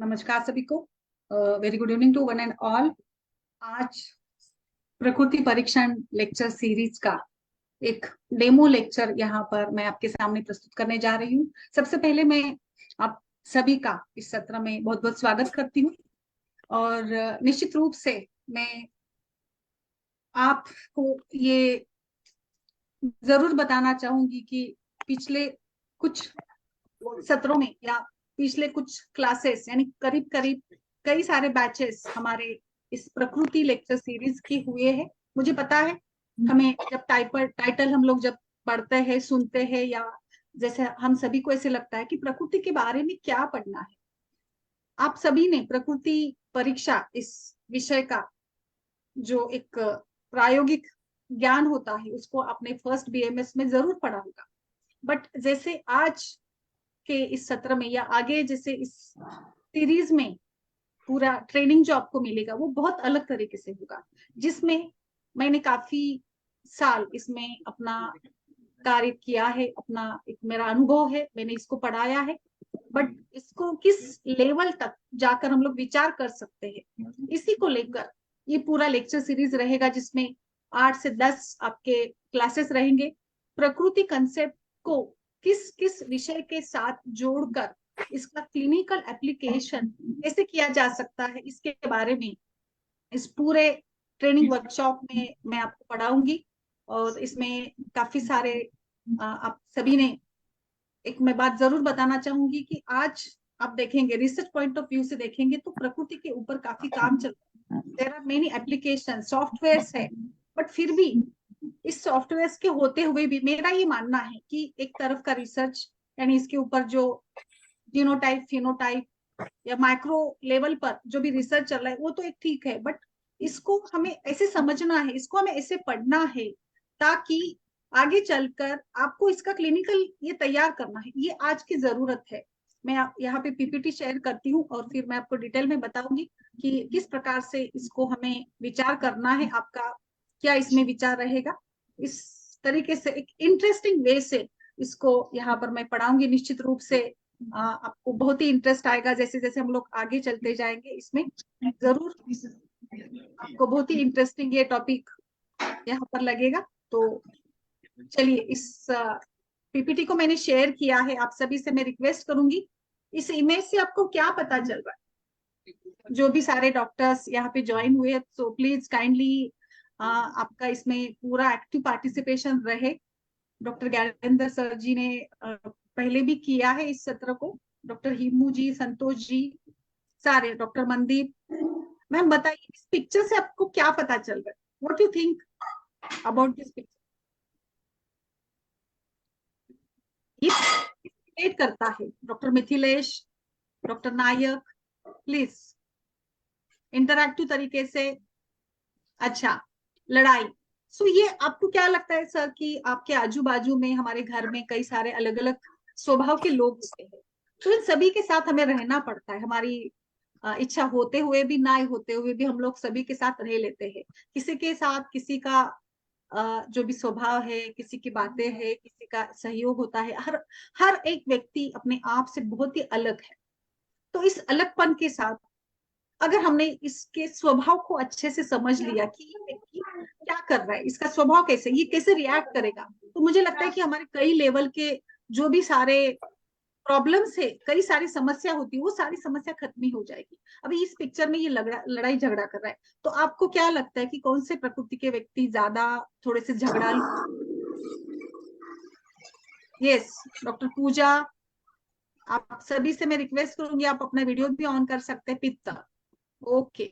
नमस्कार सभी को। Very good evening to one and all. आज प्रकृति परीक्षण लेक्चर सीरीज का एक डेमो लेक्चर यहाँ पर मैं आपके सामने प्रस्तुत करने जा रही हूँ। सबसे पहले मैं आप सभी का इस सत्र में बहुत बहुत स्वागत करती हूँ और निश्चित रूप से मैं आपको ये जरूर बताना चाहूंगी कि पिछले कुछ सत्रों में या पिछले कुछ क्लासेस यानी करीब करीब कई सारे बैचेस हमारे इस प्रकृति लेक्चर सीरीज के हुए हैं। मुझे पता है हमें जब टाइटल हम लोग जब पढ़ते हैं सुनते हैं या जैसे हम सभी को ऐसे लगता है कि प्रकृति के बारे में क्या पढ़ना है। आप सभी ने प्रकृति परीक्षा इस विषय का जो एक प्रायोगिक ज्ञान होता है उसको अपने फर्स्ट बीएमएस में जरूर पढ़ा होगा। बट जैसे आज के इस सत्र में या आगे जैसे इस सीरीज में पूरा ट्रेनिंग जो आपको मिलेगा वो बहुत अलग तरीके से होगा, जिसमें मैंने काफी साल इसमें अपना कार्य किया है, अपना एक मेरा अनुभव है, मैंने इसको पढ़ाया है। बट इसको किस लेवल तक जाकर हम लोग विचार कर सकते हैं इसी को लेकर ये पूरा लेक्चर सीरीज रहेगा, जिसमें 8 से 10 आपके क्लासेस रहेंगे। प्रकृति कंसेप्ट को किस किस विषय के साथ जोड़कर इसका क्लिनिकल एप्लीकेशन कैसे किया जा सकता है इसके बारे में इस पूरे ट्रेनिंग वर्कशॉप में मैं आपको पढ़ाऊंगी। और इसमें काफी सारे आप सभी ने एक मैं बात जरूर बताना चाहूंगी कि आज आप देखेंगे रिसर्च पॉइंट ऑफ व्यू से देखेंगे तो प्रकृति के ऊपर काफी काम चल रहा है। There are many application software है, बट फिर भी इस सॉफ्टवेयर के होते हुए भी मेरा ये मानना है कि एक तरफ का रिसर्च यानी इसके ऊपर जो जीनोटाइप फिनोटाइप या माइक्रो लेवल पर जो भी रिसर्च चल रहा है वो तो एक ठीक है, बट इसको हमें ऐसे समझना है, इसको हमें ऐसे पढ़ना है ताकि आगे चलकर आपको इसका क्लिनिकल ये तैयार करना है। ये आज की जरूरत है। मैं यहाँ पे पीपीटी शेयर करती हूँ और फिर मैं आपको डिटेल में बताऊंगी कि किस प्रकार से इसको हमें विचार करना है, आपका क्या इसमें विचार रहेगा। इस तरीके से एक इंटरेस्टिंग वे से इसको यहाँ पर मैं पढ़ाऊंगी। निश्चित रूप से आपको बहुत ही इंटरेस्ट आएगा जैसे जैसे हम लोग आगे चलते जाएंगे। इसमें जरूर आपको बहुत ही इंटरेस्टिंग ये टॉपिक यहाँ पर लगेगा। तो चलिए इस पीपीटी को मैंने शेयर किया है, आप सभी से मैं रिक्वेस्ट करूंगी इस इमेज से आपको क्या पता चल रहा है। जो भी सारे डॉक्टर्स यहाँ पे ज्वाइन हुए सो प्लीज काइंडली आपका इसमें पूरा एक्टिव पार्टिसिपेशन रहे। डॉक्टर ज्ञानेंद्र सर जी ने पहले भी किया है इस सत्र को, डॉक्टर हिमू जी, संतोष जी, सारे डॉक्टर मनदीप। मैम बताइए इस पिक्चर से आपको क्या पता चल रहा है, what you think about this picture. Relate करता है doctor Mithilesh, doctor Nayak, please interactive तरीके से। अच्छा, लड़ाई। सो ये आपको क्या लगता है सर कि आपके आजू बाजू में हमारे घर में कई सारे अलग अलग स्वभाव के लोग होते हैं, तो इन सभी के साथ हमें रहना पड़ता है। हमारी इच्छा होते हुए भी ना होते हुए भी हम लोग सभी के साथ रह लेते हैं। किसी के साथ किसी का जो भी स्वभाव है, किसी की बातें है, किसी का सहयोग होता है। हर हर एक व्यक्ति अपने आप से बहुत ही अलग है। तो इस अलगपन के साथ अगर हमने इसके स्वभाव को अच्छे से समझ लिया कि ये व्यक्ति क्या कर रहा है, इसका स्वभाव कैसे, ये कैसे रिएक्ट करेगा, तो मुझे लगता है कि हमारे कई लेवल के जो भी सारे प्रॉब्लम्स है, कई सारी समस्या होती है, वो सारी समस्या खत्म ही हो जाएगी। अभी इस पिक्चर में ये लड़ाई झगड़ा कर रहा है, तो आपको क्या लगता है कि कौन से प्रकृति के व्यक्ति ज्यादा थोड़े से झगड़ालू। यस डॉक्टर पूजा, आप सभी से मैं रिक्वेस्ट करूंगी आप अपना वीडियो भी ऑन कर सकते हैं। पित्त, ओके।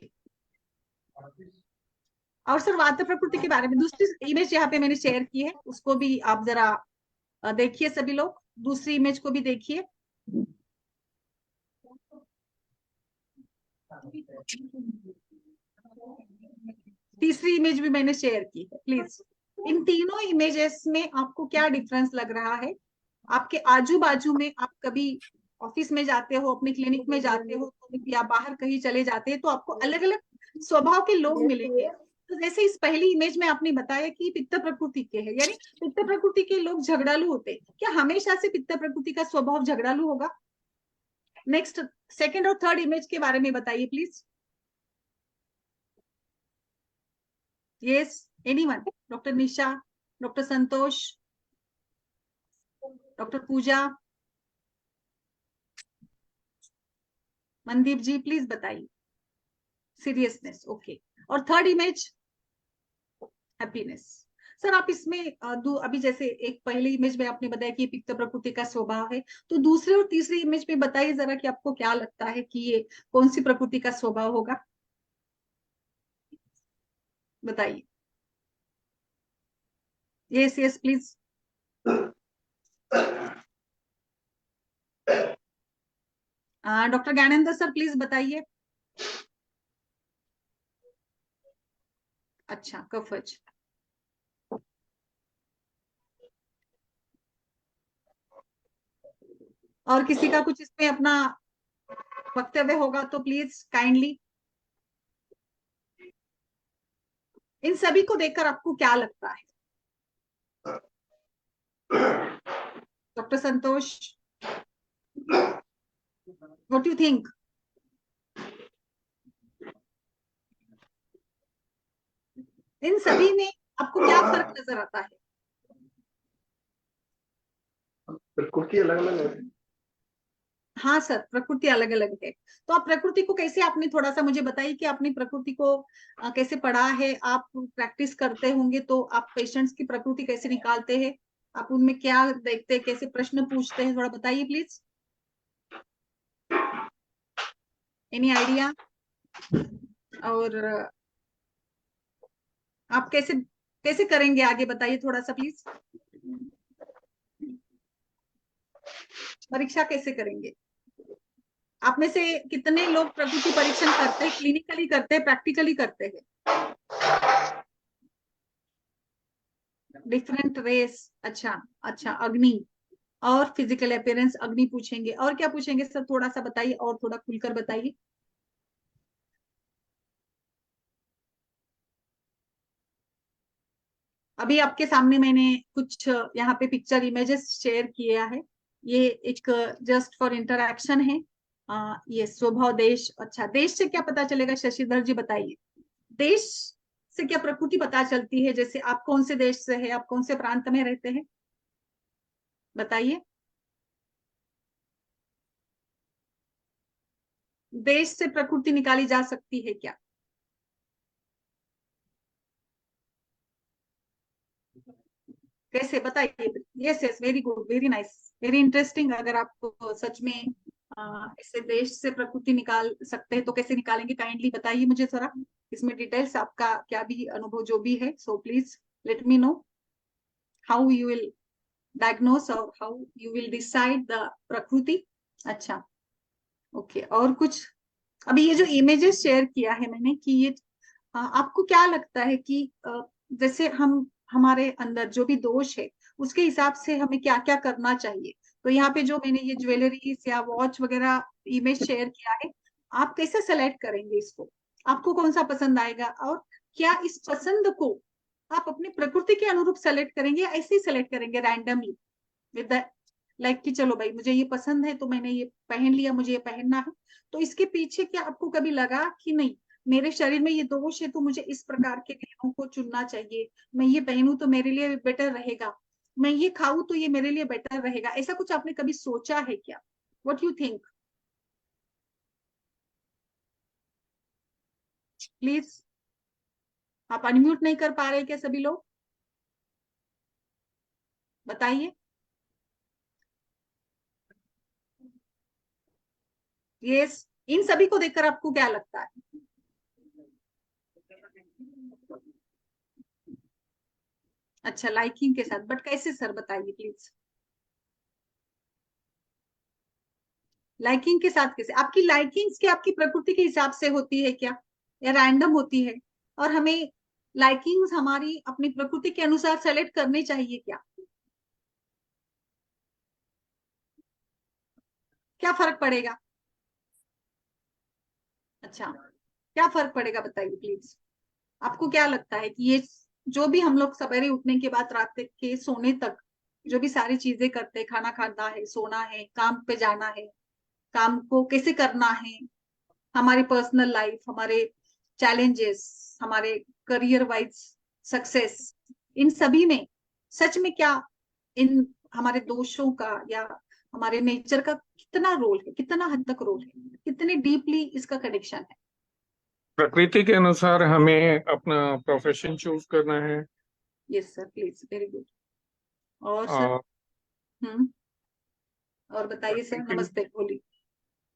और सर वात प्रकृति के बारे में दूसरी इमेज यहाँ पे मैंने शेयर की है, उसको भी आप जरा देखिए सभी लोग, दूसरी इमेज को भी देखिए। तीसरी इमेज भी मैंने शेयर की है, प्लीज। इन तीनों इमेजेस में आपको क्या डिफरेंस लग रहा है? आपके आजू बाजू में आप कभी ऑफिस में जाते हो, अपने क्लिनिक में जाते हो या बाहर कहीं चले जाते हैं तो आपको अलग अलग स्वभाव के लोग मिलेंगे। तो जैसे इस पहली इमेज में आपने बताया कि पित्त प्रकृति के है, यानी पित्त प्रकृति के लोग झगड़ालू होते हैं। क्या हमेशा से पित्त प्रकृति का स्वभाव झगड़ालू होगा? नेक्स्ट सेकंड और थर्ड इमेज के बारे में बताइए please. Yes, anyone? Doctor Nisha, doctor Santosh, doctor Pooja, Mandeep ji, please बताइए। Seriousness, okay. और थर्ड इमेज हैप्पीनेस। सर आप इसमें अभी जैसे एक पहली इमेज में आपने बताया कि पित्त प्रकृति का स्वभाव है, तो दूसरे और तीसरी इमेज में बताइए जरा कि आपको क्या लगता है कि ये कौन सी प्रकृति का स्वभाव होगा, बताइए। Yes yes please. Doctor Gyanendra sir please बताइए। अच्छा, कफज। और किसी का कुछ इसमें अपना वक्तव्य होगा तो प्लीज काइंडली। इन सभी को देखकर आपको क्या लगता है, doctor Santosh? What you think? इन सभी में आपको क्या फर्क नजर आता है? प्रकृति अलग अलग है। हाँ सर, प्रकृति अलग अलग है। तो आप प्रकृति को कैसे, आपने थोड़ा सा मुझे बताइए कि आपने प्रकृति को कैसे पढ़ा है, आप प्रैक्टिस करते होंगे तो आप पेशेंट्स की प्रकृति कैसे निकालते हैं, आप उनमें क्या देखते हैं, कैसे प्रश्न पूछते हैं, थोड़ा बताइए प्लीज। Any idea? और आप कैसे कैसे करेंगे आगे, बताइए थोड़ा सा प्लीज। परीक्षा कैसे करेंगे? आप में से कितने लोग प्रकृति परीक्षण करते हैं, क्लिनिकली करते हैं, प्रैक्टिकली करते हैं? डिफरेंट रेस, अच्छा अच्छा, अग्नि और फिजिकल अपीयरेंस, अग्नि पूछेंगे, और क्या पूछेंगे सर, थोड़ा सा बताइए और थोड़ा खुलकर बताइए। अभी आपके सामने मैंने कुछ यहाँ पे पिक्चर इमेजेस शेयर किया है, ये एक जस्ट फॉर इंटरक्शन है। ये स्वभाव देश, अच्छा देश से क्या पता चलेगा, शशिधर जी बताइए। देश से क्या प्रकृति पता चलती है, जैसे आप कौन से देश से है, आप कौन से प्रांत में रहते हैं, बताइए। देश से प्रकृति निकाली जा सकती है क्या? कैसे बताइए। Yes yes, very good, very nice, very interesting. अगर आप सच में इसे देश से प्रकृति निकाल सकते हैं तो कैसे निकालेंगे, काइंडली बताइए मुझे थोड़ा इसमें डिटेल्स, आपका क्या भी अनुभव जो भी है, so please let me know how you will diagnose और how you will decide the prakriti. अच्छा, ओके। और कुछ, अभी ये जो इमेजेस शेयर किया है मैंने कि ये आपको क्या लगता है कि जैसे हम हमारे अंदर जो भी दोष है उसके हिसाब से हमें क्या क्या करना चाहिए, तो यहाँ पे जो मैंने ये ज्वेलरीज या वॉच वगैरह इमेज शेयर किया है, आप कैसे सेलेक्ट करेंगे इसको, आपको कौन सा पसंद आएगा, और क्या इस पसंद को आप अपनी प्रकृति के अनुरूप सेलेक्ट करेंगे या ऐसे ही सेलेक्ट करेंगे रैंडमली विद द लाइक कि चलो भाई मुझे ये पसंद है तो मैंने ये पहन लिया, मुझे ये पहनना है। तो इसके पीछे क्या आपको कभी लगा कि नहीं, मेरे शरीर में ये दोष है तो मुझे इस प्रकार के गहनों को चुनना चाहिए, मैं ये पहनूं तो मेरे लिए बेटर रहेगा, मैं ये खाऊं तो ये मेरे लिए बेटर रहेगा, ऐसा कुछ आपने कभी सोचा है क्या? What you think? प्लीज, आप अनम्यूट नहीं कर पा रहे क्या सभी लोग, बताइए। यस, इन सभी को देखकर आपको क्या लगता है? अच्छा, लाइकिंग के साथ, बट कैसे सर, बताइए प्लीज। लाइकिंग के साथ कैसे, आपकी लाइकिंग्स क्या आपकी प्रकृति के हिसाब से होती है क्या, या रैंडम होती है, और हमें लाइकिंग्स हमारी अपनी प्रकृति के अनुसार सेलेक्ट करनी चाहिए क्या, क्या फर्क पड़ेगा? अच्छा, क्या फर्क पड़ेगा बताइए प्लीज। आपको क्या लगता है कि ये जो भी हम लोग सवेरे उठने के बाद रात के सोने तक जो भी सारी चीजें करते हैं, खाना खाना है, सोना है, काम पे जाना है, काम को कैसे करना है, हमारी पर्सनल लाइफ, हमारे चैलेंजेस, हमारे करियर वाइज सक्सेस, इन सभी में सच में क्या इन हमारे दोषों का या हमारे नेचर का कितना रोल है, कितना हद तक रोल है, कितने डीपली इसका कनेक्शन है। प्रकृति के अनुसार हमें अपना प्रोफेशन चूज करना है। Yes sir, please, very good. और सर? और हम्म। और बताइए सर, प्रकृति, नमस्ते, बोलिए।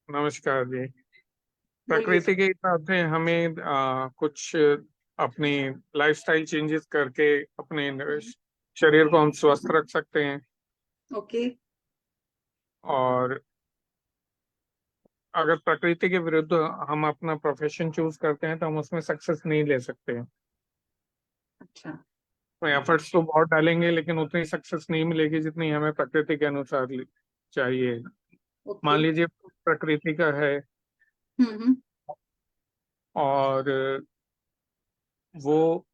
नमस्कार जी। बोलिए प्रकृति सर। के हिसाब से हमें कुछ अपनी लाइफस्टाइल चेंजेस करके अपने शरीर को हम स्वस्थ रख सकते हैं। ओके। और अगर प्रकृति के विरुद्ध हम अपना प्रोफेशन चूज करते हैं तो हम उसमें सक्सेस नहीं ले सकते हैं। अच्छा। तो एफर्ट्स तो बहुत डालेंगे लेकिन उतनी सक्सेस नहीं मिलेगी जितनी हमें प्रकृति के अनुसार चाहिए। ओके। मान लीजिए प्रकृति का है हम्म। और वो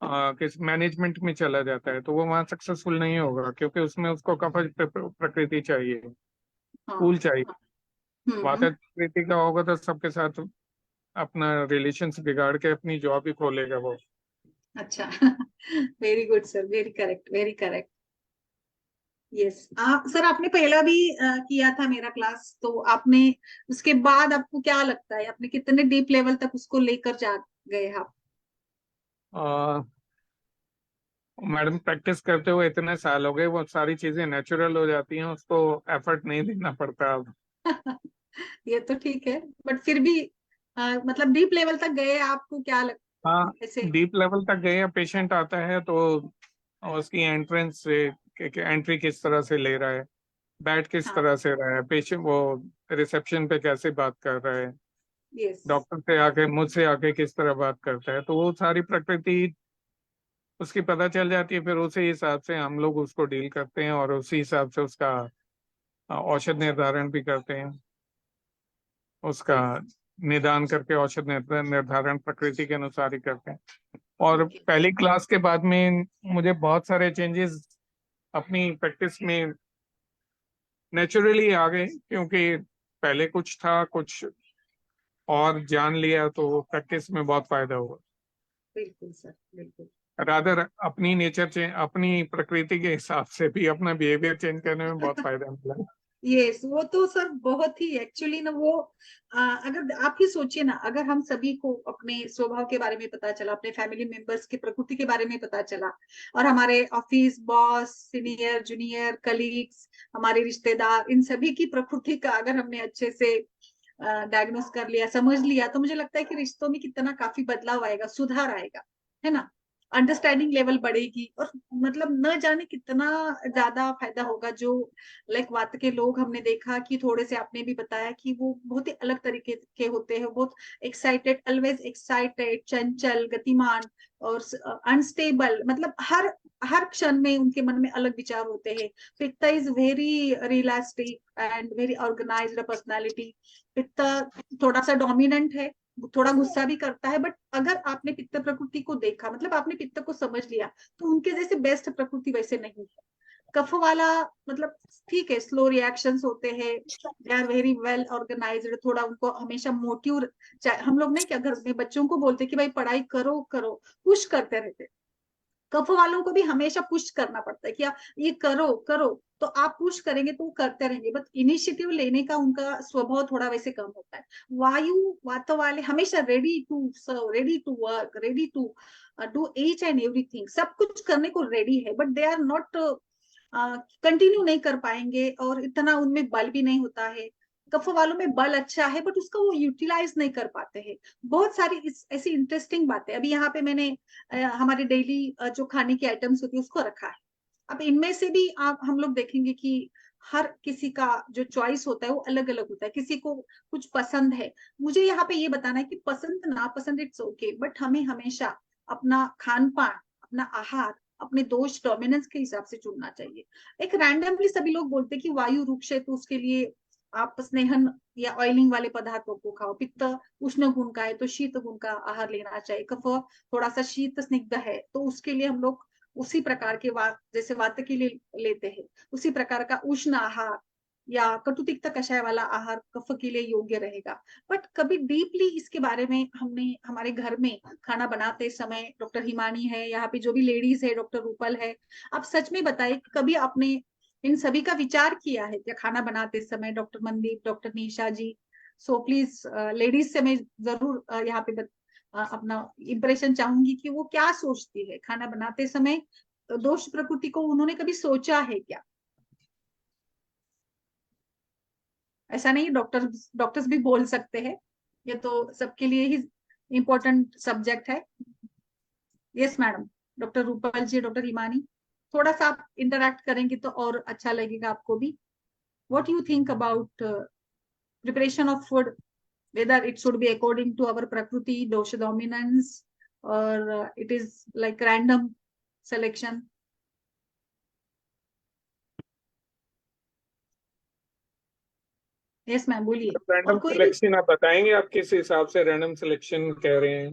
किस मैनेजमेंट में चला जाता है तो वो वहाँ सक्सेसफुल नहीं होगा, क्योंकि उसमें उसको कवच प्रकृति चाहिए, हाँ। कूल चाहिए। हाँ। वाता प्रकृति का होगा तो सबके साथ अपना रिलेशंस बिगाड़ के अपनी जॉब ही खोलेगा वो। अच्छा। Very good sir, very correct, very correct. Yes, आप सर आपने पहला भी किया था मेरा क्लास, तो आपने उसके बाद आपको क्या लगता है, आपने कितने डीप लेवल तक उसको लेकर जा गए आप? आ, मैडम प्रैक्टिस करते हुए इतने साल हो गए, वो सारी चीजें नेचुरल हो जाती हैं, उसको एफर्ट नहीं देना पड़ता अब। ये तो ठीक है, बट फिर भी मतलब डीप लेवल तक गए, आपको क्या लगता हाँ, है ऐसे? डीप लेवल तक गए। पेशेंट आता है तो उसकी एंट्रेंस से एंट्री किस तरह से ले रहा है, बैठ किस हाँ। तरह से रहा है, पेशेंट वो रिसेप्शन पे कैसे बात कर रहा है, यस। डॉक्टर से आके मुझसे आके किस तरह बात करता है, तो वो सारी प्रकृति उसकी पता चल जाती है। फिर उसी हिसाब से हम लोग उसको डील करते हैं और उसी हिसाब से उसका औषध निर्धारण भी करते हैं। उसका निदान करके औषध निर्धारण प्रकृति के अनुसार ही करते हैं। और ओके। पहली क्लास के बाद में मुझे बहुत सारे चेंजेस अपनी प्रैक्टिस में नेचुरली आ गए, क्योंकि पहले कुछ था, कुछ और जान लिया, तो प्रैक्टिस में बहुत फायदा हुआ। बिल्कुल सर, बिल्कुल। रादर अपनी नेचर चेंज, अपनी प्रकृति के हिसाब से भी अपना बिहेवियर चेंज करने में बहुत फायदा मिला। यस, वो तो सर बहुत ही एक्चुअली ना वो अगर आप ही सोचिए ना, अगर हम सभी को अपने स्वभाव के बारे में पता चला, अपने फैमिली मेंबर्स की प्रकृति के बारे में पता चला, और हमारे office boss, senior junior colleagues, हमारे रिश्तेदार, इन सभी की प्रकृति का अगर हमने अच्छे से डायग्नोस कर लिया, समझ लिया, तो मुझे लगता है कि रिश्तों में कितना काफी बदलाव आएगा, सुधार आएगा, है ना? अंडरस्टैंडिंग लेवल बढ़ेगी, और मतलब न जाने कितना ज्यादा फायदा होगा। जो लाइक वात के लोग हमने देखा कि थोड़े से, आपने भी बताया कि वो बहुत ही अलग तरीके के होते हैं, बहुत एक्साइटेड, ऑलवेज एक्साइटेड, चंचल, गतिमान और अनस्टेबल, मतलब हर हर क्षण में उनके मन में अलग विचार होते हैं। Pitta is very realistic and very organised personality. Pitta थोड़ा सा डोमिनेंट है, थोड़ा गुस्सा भी करता है, बट अगर आपने पित्त प्रकृति को देखा, मतलब आपने पित्त को समझ लिया, तो उनके जैसे बेस्ट प्रकृति वैसे नहीं है। कफ वाला मतलब ठीक है, स्लो रिएक्शंस होते हैं, they are very well organised, थोड़ा उनको हमेशा मोटिव, हम लोग नहीं क्या घर में बच्चों को बोलते कि भाई पढ़ाई करो करो, पुश करते रहते। कफ वालों को भी हमेशा पुश करना पड़ता है कि आप ये करो करो, तो आप पुश करेंगे तो वो करते रहेंगे, बट इनिशिएटिव लेने का उनका स्वभाव थोड़ा वैसे कम होता है। वायु वात वाले हमेशा ready to serve, ready to work, ready to do each and everything, सब कुछ करने को रेडी है, but they are not continue नहीं कर पाएंगे, और इतना उनमें बल भी नहीं होता है। कफ वालों में बल अच्छा है, बट उसका वो यूटिलाइज नहीं कर पाते हैं। बहुत सारी ऐसी इंटरेस्टिंग बातें अभी यहाँ पे मैंने हमारे डेली जो खाने की आइटम्स होती है उसको रखा है। अब इनमें से भी आप हम लोग देखेंगे कि हर किसी का जो चॉइस होता है वो अलग अलग होता है, किसी को कुछ पसंद है। मुझे यहाँ पे ये बताना है कि पसंद ना पसंद इट्स ओके, बट हमें हमेशा अपना खान पान, अपना आहार, अपने दोष डोमिनेंस के हिसाब से चुनना चाहिए। एक रैंडमली सभी लोग बोलते हैं कि वायु रुक्ष है, तो उसके लिए आप स्नेहन या ऑयलिंग वाले पदार्थों को खाओ। पित्त उष्ण गुण का है तो शीत गुण का आहार लेना चाहिए। कफ थोड़ा सा शीत स्निग्ध है तो उसके लिए हम लोग उसी प्रकार के वात, जैसे वात के लिए लेते हैं, उसी प्रकार का उष्ण आहार या कटुतिक्त कषाय वाला आहार कफ के लिए योग्य रहेगा। बट कभी डीपली इसके बारे में हमने हमारे घर में खाना बनाते समय, डॉक्टर हिमानी है, यहाँ पे जो भी लेडीज है, डॉक्टर रूपल है, आप सच में बताइए कभी आपने इन सभी का विचार किया है क्या खाना बनाते समय? Doctor Mandeep, doctor Nisha ji, so please ladies से मैं जरूर यहाँ पे अपना इम्प्रेशन चाहूंगी कि वो क्या सोचती है खाना बनाते समय, दोष प्रकृति को उन्होंने कभी सोचा है क्या? ऐसा नहीं, डॉक्टर्स भी बोल सकते हैं, ये तो सबके लिए ही इम्पोर्टेंट सब्जेक्ट है। यस मैडम, डॉक्टर रूपल जी, डॉक्टर हिमानी, थोड़ा सा आप इंटरैक्ट करेंगे तो और अच्छा लगेगा आपको भी। What you think about preparation of food, whether it should be according to our prakriti dosha dominance, or it is like random selection? Yes ma'am, बोलिए। और रैंडम कोई भी सिलेक्शन आप बताएंगे, आप किस हिसाब से रैंडम सिलेक्शन कह रहे हैं?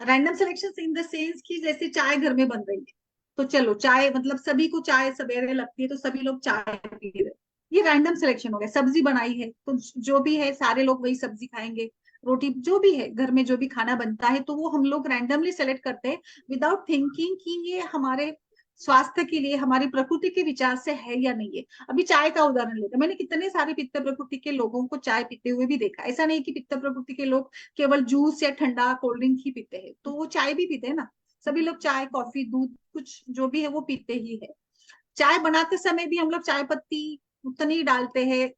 Random selection in the sense कि जैसे चाय घर में बन रही है, तो चलो चाय मतलब सभी को चाय सवेरे लगती है तो सभी लोग चाय पी रहे, ये रैंडम सिलेक्शन हो गया। सब्जी बनाई है तो जो भी है सारे लोग वही सब्जी खाएंगे, रोटी जो भी है घर में जो भी खाना बनता है तो वो हम लोग रैंडमली सेलेक्ट करते हैं विदाउट थिंकिंग कि ये हमारे स्वास्थ्य के लिए, हमारी प्रकृति के विचार से है या नहीं है। अभी चाय का उदाहरण लेते हैं, मैंने कितने सारे पित्त प्रकृति के लोगों को चाय पीते हुए भी देखा। ऐसा नहीं कि पित्त प्रकृति के लोग केवल जूस या ठंडा कोल्ड ड्रिंक ही पीते हैं, तो वो चाय भी पीते हैं ना। सभी लोग चाय, कॉफी, दूध, कुछ जो भी है वो पीते ही है। चाय बनाते समय भी हम लोग चाय पत्ती उतनी डालते हैं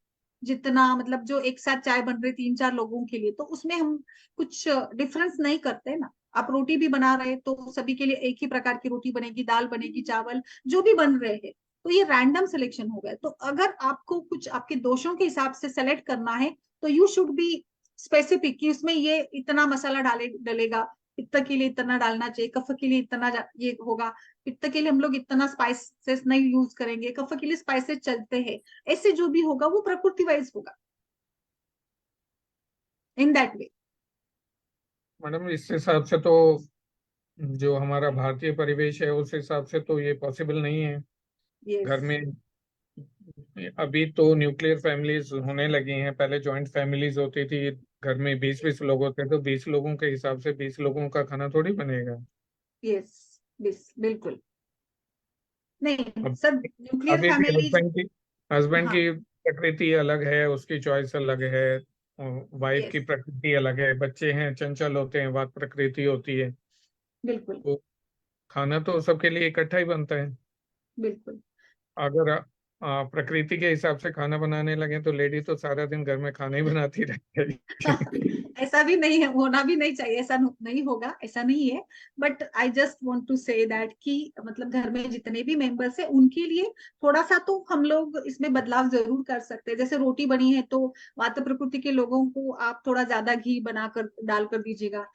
जितना मतलब जो एक साथ चाय बन रही 3-4 लोगों के लिए, तो उसमें हम कुछ डिफरेंस नहीं करते ना। आप रोटी भी बना रहे तो सभी के लिए एक ही प्रकार की रोटी बनेगी, दाल बनेगी, चावल जो भी बन रहे हैं, तो ये रैंडम सिलेक्शन हो गया। तो अगर आपको कुछ आपके दोषों के हिसाब से सेलेक्ट करना है तो यू शुड बी स्पेसिफिक कि उसमें ये इतना मसाला डलेगा, पित्त के लिए इतना डालना चाहिए, कफ के लिए इतना ये होगा, पित्त के लिए हम लोग इतना स्पाइसेस नहीं यूज करेंगे, कफ के लिए स्पाइसेस चलते हैं। ऐसे जो भी होगा वो प्रकृति वाइज होगा, इन दैट वे। मैडम इस हिसाब से तो जो हमारा भारतीय परिवेश है उस हिसाब से तो ये पॉसिबल नहीं है। यस। घर में अभी तो न्यूक्लियर फैमिलीज होने लगी हैं, पहले जॉइंट फैमिलीज होती थी, घर में 20-20 लोग होते, तो 20 लोगों के हिसाब से 20 लोगों का खाना थोड़ी बनेगा। यस, बिल्कुल नहीं, अब सब न्यूक्लियर अभी भी फैमिली। हस्बैंड हाँ। की प्रकृति अलग है, उसकी चॉइस अलग है, वाइफ की यस, प्रकृति अलग है, बच्चे हैं चंचल होते हैं, वात प्रकृति होती है, बिल्कुल तो खाना तो सबके लिए इकट्ठा ही बनता है। बिल्कुल। अगर प्रकृति के हिसाब से खाना बनाने लगे तो लेडी तो सारा दिन घर में खाना ही बनाती रहेगी। ऐसा भी नहीं है, होना भी नहीं चाहिए, ऐसा नहीं होगा, ऐसा नहीं है। But I just want to say that कि मतलब घर में जितने भी मेंबर्स हैं उनके लिए थोड़ा सा तो हम लोग इसमें बदलाव जरूर कर सकते हैं। जैसे रोटी बनी है तो वात प्रकृति के लोगों को आप थोड़ा ज्यादा घी बनाकर डालकर दीजिएगा।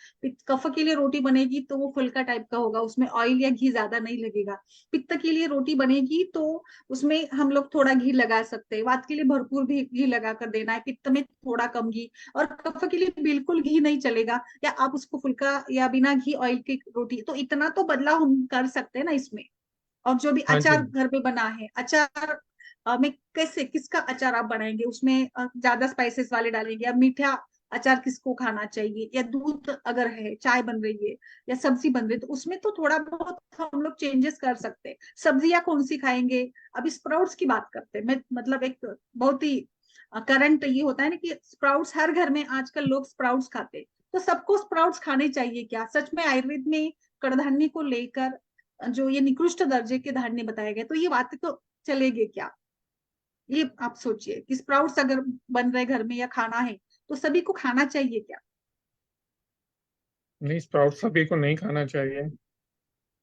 कफ के लिए रोटी बनेगी तो वो फुल्का टाइप का होगा, उसमें ऑयल या घी ज्यादा नहीं लगेगा। पित्त के लिए रोटी बनेगी तो उसमें हम लोग थोड़ा घी लगा सकते हैं, वात के लिए भरपूर भी घी लगा कर देना है, पित्त में थोड़ा कम घी। और कफ के लिए बिल्कुल घी नहीं चलेगा, या आप उसको फुल्का या बिना घी ऑयल की रोटी, तो इतना तो बदलाव हम कर सकते हैं ना इसमें। और जो भी हाँ जी। अचार घर में बना है, अचार में कैसे किसका अचार आप बनाएंगे, उसमें ज्यादा स्पाइसेस वाले डालेंगे या मीठा अचार किसको खाना चाहिए, या दूध अगर है, चाय बन रही है या सब्जी बन रही है, तो उसमें तो थोड़ा बहुत हम लोग चेंजेस कर सकते हैं। सब्जियां कौन सी खाएंगे? अभी स्प्राउट्स की बात करते हैं, मैं मतलब एक बहुत ही करंट ये होता है ना कि स्प्राउट्स हर घर में आजकल लोग स्प्राउट्स खाते हैं, तो सबको स्प्राउट्स खाने चाहिए क्या? सच में आयुर्वेद में कड़धान्य को लेकर जो ये निकृष्ट दर्जे के धान्य बताए गए, तो ये बातें तो चलेगी क्या? ये आप सोचिए कि स्प्राउट्स अगर बन रहे घर में या खाना है तो सभी को खाना चाहिए क्या? नहीं, स्प्राउट सभी को नहीं खाना चाहिए।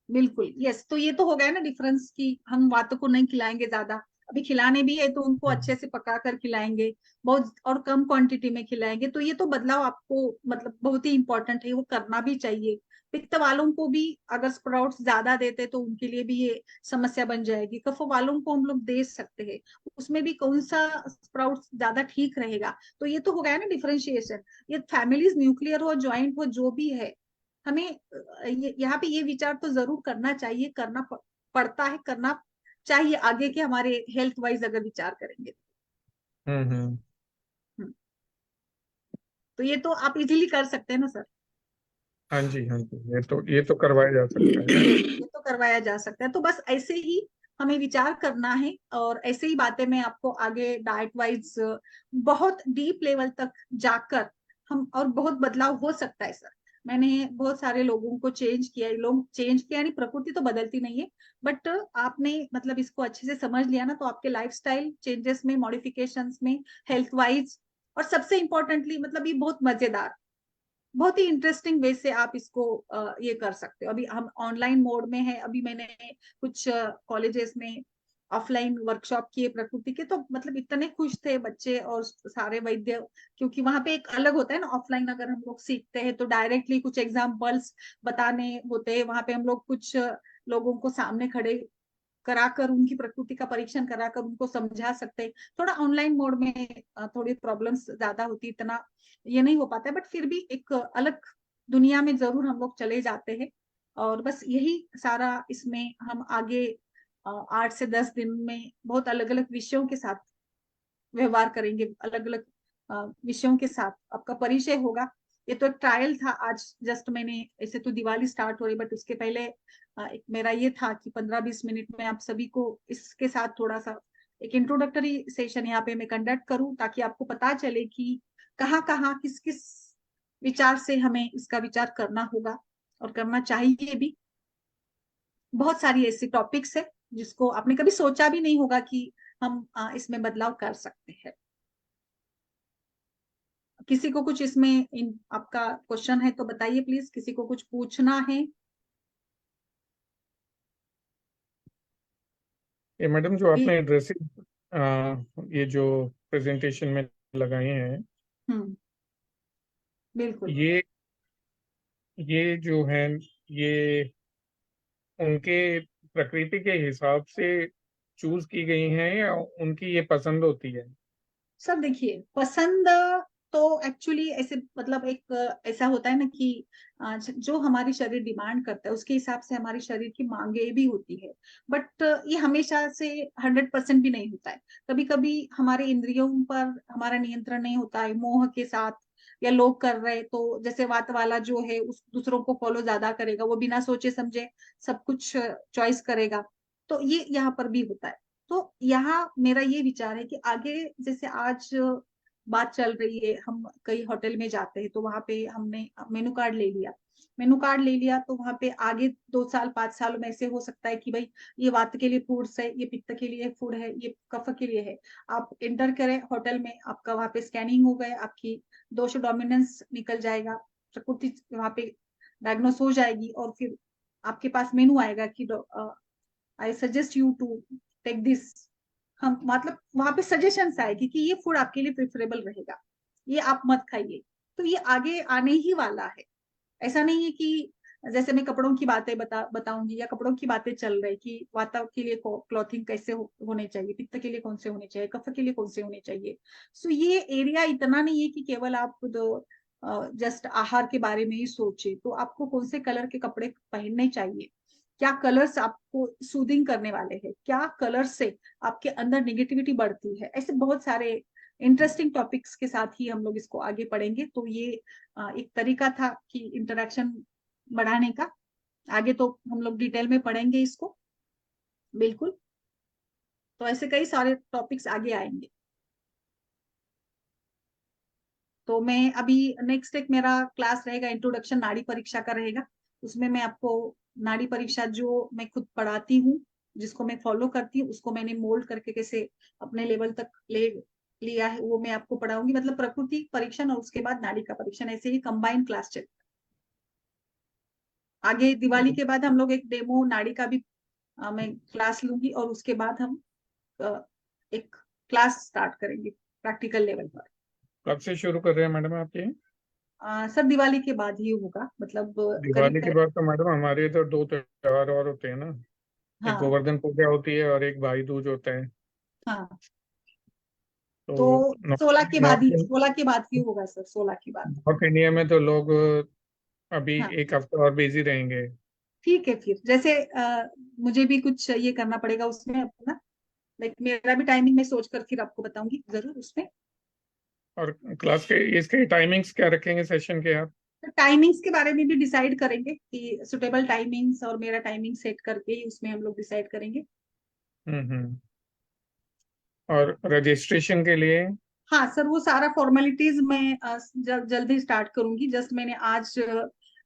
बिल्कुल यस। तो ये तो हो गया ना डिफरेंस कि हम वातों को नहीं खिलाएंगे ज्यादा, अभी खिलाने भी है तो उनको अच्छे से पका कर खिलाएंगे, बहुत और कम क्वांटिटी में खिलाएंगे। तो ये तो बदलाव आपको मतलब बहुत ही इंपॉर्टेंट है, वो करना भी चाहिए। पित्त वालों को भी अगर स्प्राउट्स ज्यादा देते तो उनके लिए भी ये समस्या बन जाएगी। कफ वालों को हम लोग दे सकते हैं, उसमें भी कौन सा स्प्राउट्स ज्यादा ठीक रहेगा। तो ये तो हो गया ना डिफरेंशिएशन। ये फैमिलीज न्यूक्लियर हो, ज्वाइंट हो, जो भी है, हमें यहाँ पे ये विचार तो जरूर करना चाहिए, पड़ता है, करना चाहिए आगे के हमारे हेल्थ वाइज अगर विचार करेंगे। हम्म। हम्म, तो ये तो आप इजीली कर सकते हैं ना सर। हाँ जी, हाँ जी, ये तो करवाया जा सकता है। ये तो करवाया जा सकता है। तो बस ऐसे ही हमें विचार करना है, और ऐसे ही बातें मैं आपको आगे डाइट वाइज बहुत डीप लेवल तक जाकर हम, और बहुत बदलाव हो सकता है सर। मैंने बहुत सारे लोगों को चेंज किया है, लोग चेंज किया, यानी प्रकृति तो बदलती नहीं है, बट आपने मतलब इसको अच्छे से समझ लिया ना, तो आपके लाइफस्टाइल चेंजेस में, मॉडिफिकेशंस में, हेल्थ वाइज, और सबसे इंपॉर्टेंटली मतलब ये बहुत मजेदार, बहुत ही इंटरेस्टिंग वे से आप इसको ये कर सकते हो। अभी हम ऑनलाइन मोड में है, अभी मैंने कुछ कॉलेजेस में ऑफलाइन वर्कशॉप किए प्रकृति के, तो मतलब इतने खुश थे बच्चे और सारे वैद्य, क्योंकि वहां पे एक अलग होता है ना, ऑफलाइन अगर हम लोग सीखते हैं तो डायरेक्टली कुछ एग्जाम्पल्स बताने होते हैं, वहां पे हम लोग कुछ लोगों को सामने खड़े कराकर उनकी प्रकृति का परीक्षण कराकर उनको समझा सकते हैं। थोड़ा ऑनलाइन मोड में थोड़ी प्रॉब्लम्स ज्यादा होती, इतना ये नहीं हो पाता है, बट फिर भी एक अलग दुनिया में जरूर हम लोग चले जाते हैं। और बस यही सारा इसमें हम आगे 8 से 10 दिन में बहुत अलग अलग विषयों के साथ व्यवहार करेंगे, अलग अलग विषयों के साथ आपका परिचय होगा। ये तो एक ट्रायल था आज, जस्ट मैंने, ऐसे तो दिवाली स्टार्ट हो रही, बट उसके पहले एक मेरा ये था कि 15-20 मिनट में आप सभी को इसके साथ थोड़ा सा एक इंट्रोडक्टरी सेशन यहाँ पे मैं कंडक्ट करूं, ताकि आपको पता चले कि कहाँ कहाँ किस किस विचार से हमें इसका विचार करना होगा और करना चाहिए भी। बहुत सारी ऐसी टॉपिक्स है जिसको आपने कभी सोचा भी नहीं होगा कि हम इसमें बदलाव कर सकते हैं। किसी को कुछ इसमें आपका क्वेश्चन है तो बताइए प्लीज, किसी को कुछ पूछना है। ये मैडम जो जी। आपने ड्रेसेस ये जो प्रेजेंटेशन में लगाए हैं, हम्म। बिल्कुल। ये ये जो है, ये उनके प्रकृति के हिसाब से चूज की गई हैं या उनकी ये पसंद होती है? सब देखिए, पसंद तो एक्चुअली ऐसे मतलब एक ऐसा होता है ना कि जो हमारी शरीर डिमांड करता है उसके हिसाब से हमारे शरीर की मांगे भी होती है, बट ये हमेशा से 100% भी नहीं होता है। कभी कभी हमारे इंद्रियों पर हमारा नियंत्रण नहीं होता है, मोह के साथ, या लोग कर रहे तो जैसे वात वाला जो है उस दूसरों को फॉलो ज्यादा करेगा, वो बिना सोचे समझे सब कुछ चॉइस करेगा, तो ये यहाँ पर भी होता है। तो यहाँ मेरा ये विचार है कि आगे जैसे आज बात चल रही है, हम कई होटल में जाते हैं तो वहां पे हमने मेनू कार्ड ले लिया, मेनू कार्ड ले लिया, तो वहां पे आगे 2 साल 5 साल में ऐसे हो सकता है कि भाई ये वात के लिए फूड्स है, ये पित्त के लिए फूड है, ये कफ के लिए है। आप इंटर करें होटल में, आपका वहां पे स्कैनिंग हो गए, आपकी दोष डोमिनेंस निकल जाएगा, प्रकृति वहां पे डायग्नोस हो जाएगी, और फिर आपके पास मेनू आएगा कि I suggest you to take this. हम मतलब वहां पे सजेशंस आएगी कि ये फूड आपके लिए प्रेफरेबल रहेगा, ये आप मत खाइए। तो ये आगे आने ही वाला है। ऐसा नहीं है कि जैसे मैं कपड़ों की बातें बताऊंगी, या कपड़ों की बातें चल रही कि वाता के लिए क्लॉथिंग कैसे होने चाहिए, पित्त के लिए कौन से होने चाहिए, कफ के लिए कौन से होने चाहिए। सो ये एरिया इतना नहीं है कि केवल आप जस्ट आहार के बारे में ही सोचे, तो आपको कौन से कलर के कपड़े पहनने चाहिए, क्या कलर्स आपको सूदिंग करने वाले हैं, क्या कलर से आपके अंदर निगेटिविटी बढ़ती है, ऐसे बहुत सारे इंटरेस्टिंग टॉपिक्स के साथ ही हम लोग इसको आगे पढ़ेंगे। तो ये एक तरीका था कि इंटरेक्शन बढ़ाने का। आगे तो हम लोग डिटेल में पढ़ेंगे इसको, बिल्कुल। तो ऐसे कई सारे टॉपिक्स आगे आएंगे। तो मैं अभी नेक्स्ट एक मेरा क्लास रहेगा, इंट्रोडक्शन नाड़ी परीक्षा का रहेगा। उसमें मैं आपको नाड़ी परीक्षा जो मैं खुद पढ़ाती हूँ, जिसको मैं फॉलो करती हूँ, उसको मैंने मोल्ड करके कैसे अपने लेवल तक ले लिया है, वो मैं आपको पढ़ाऊंगी। मतलब प्रकृति परीक्षण और उसके बाद नाड़ी का परीक्षण, ऐसे ही कंबाइंड क्लास चल। आगे दिवाली के बाद हम लोग एक डेमो नाड़ी का भी मैं क्लास लूंगी, और उसके बाद हम एक क्लास स्टार्ट करेंगे प्रैक्टिकल लेवल पर। कब से शुरू कर रहे हैं मैडम आप ये? सर दिवाली के बाद ही होगा, मतलब करीब दिवाली के करीब। बाद तो मैडम हमारे इधर दो त्योहार और होते हैं ना। एक हाँ। गोवर्धन पूजा होती है और एक भाई दूज होता है। हाँ। तो तो नॉर्थ 16 के बाद ही होगा सर, 16 के बाद। नॉर्थ इंडिया में तो लोग अभी हाँ। एक हफ्ता और बिजी रहेंगे। ठीक है, फिर जैसे मुझे भी कुछ ये करना पड़ेगा उसमें अपना, लाइक मेरा भी टाइमिंग मैं सोच कर फिर आपको बताऊंगी जरूर उसमें। और क्लास के इसके टाइमिंग्स क्या रखेंगे सेशन के आप? टाइमिंग्स के बारे में भी डिसाइड करेंगे कि सुटेबल टाइमिंग्स और मेरा टाइमिंग सेट करके ही उसमें हम लोग डिसाइड करेंगे। और रजिस्ट्रेशन के लिए? हाँ सर, वो सारा फॉर्मेलिटीज मैं जल्दी स्टार्ट करूंगी। जस्ट मैंने आज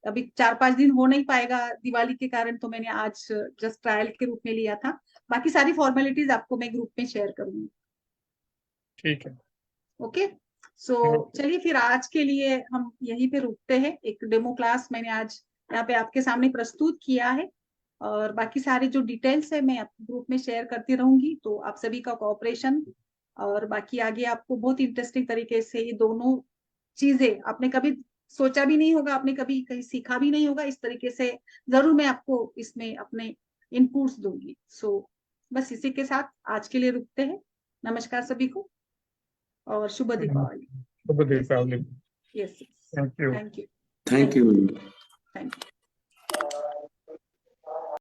अभी 4-5 दिन हो नहीं पाएगा दिवाली के कारण, तो मैंने आज जस्ट ट्रायल के रूप में लिया था। बाकी सारी फॉर्मेलिटीज आपको मैं ग्रुप में शेयर करूंगी। ठीक है। ओके, सो चलिए फिर आज के लिए हम यहीं पे रुकते हैं। एक डेमो क्लास मैंने आज यहाँ पे आपके सामने प्रस्तुत किया है, और बाकी सारे जो डिटेल्स है मैं ग्रुप में शेयर करती रहूंगी। तो आप सभी का कोऑपरेशन, और बाकी आगे आपको बहुत इंटरेस्टिंग तरीके से ये दोनों चीजें आपने कभी सोचा भी नहीं होगा, आपने कभी कहीं सीखा भी नहीं होगा, इस तरीके से जरूर मैं आपको इसमें अपने इनपुट्स दूंगी। सो बस इसी के साथ आज के लिए रुकते हैं। नमस्कार सभी को, और शुभ दीपावली। शुभ Deepavali. Yes, thank you. Thank you, thank you. Thank you.